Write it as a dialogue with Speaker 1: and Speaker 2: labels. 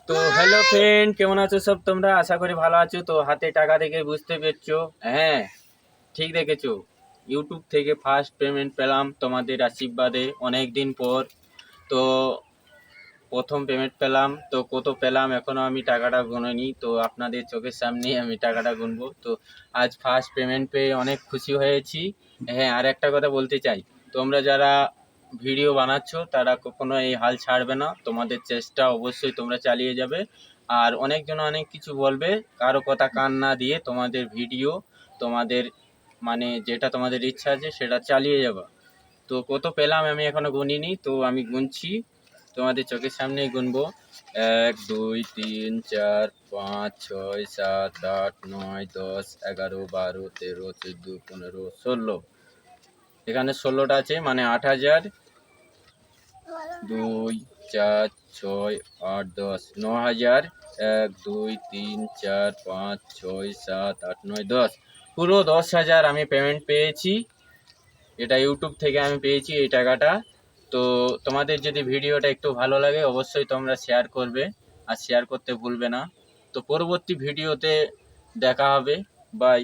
Speaker 1: তো hello friend, কেমন আছো সব তোমরা? আশা করি ভালো আছো। তো হাতে টাকা দেখে বুঝতে পেরেছো, হ্যাঁ ঠিক দেখেছো, ইউটিউব থেকে ফার্স্ট পেমেন্ট পেলাম তোমাদের আশীর্বাদে অনেক দিন পর। তো প্রথম পেমেন্ট পেলাম। তো কত পেলাম এখনো আমি টাকাটা গুনিনি, তো আপনাদের চোখের সামনেই আমি টাকাটা গুনবো। তো আজ ফার্স্ট পেমেন্ট পেয়ে অনেক খুশি হয়েছি। হ্যাঁ, আর একটা কথা বলতে চাই, তোমরা যারা ভিডিও বানাচ্ছ তারা কখনো এই হাল ছাড়বে না, তোমাদের চেষ্টা অবশ্যই তোমরা চালিয়ে যাবে। আর অনেকজন অনেক কিছু বলবে, কারো কথা কান না দিয়ে তোমাদের ভিডিও, তোমাদের মানে যেটা তোমাদের ইচ্ছা আছে সেটা চালিয়ে যাবা। তো কত পেলাম আমি এখনো গুনিনি, তো আমি গুনছি, তোমাদের চোখের সামনেই গুনবো। 1 2 3 4 5 6 7 8 9 10 11 12 13 14 15 16। এখানে 16টা আছে, মানে 8,000। 2 4 6 8 10 9,000। 1 2 3 4 5 6 7 8 9 10, পুরো 10,000 আমি পেমেন্ট পেয়েছি। এটা ইউটিউব থেকে আমি পেয়েছি এই টাকাটা। তো তোমাদের যদি ভিডিওটা একটু ভালো লাগে অবশ্যই তোমরা শেয়ার করবে, আর শেয়ার করতে ভুলবে না। তো পরবর্তী ভিডিওতে দেখা হবে। বাই।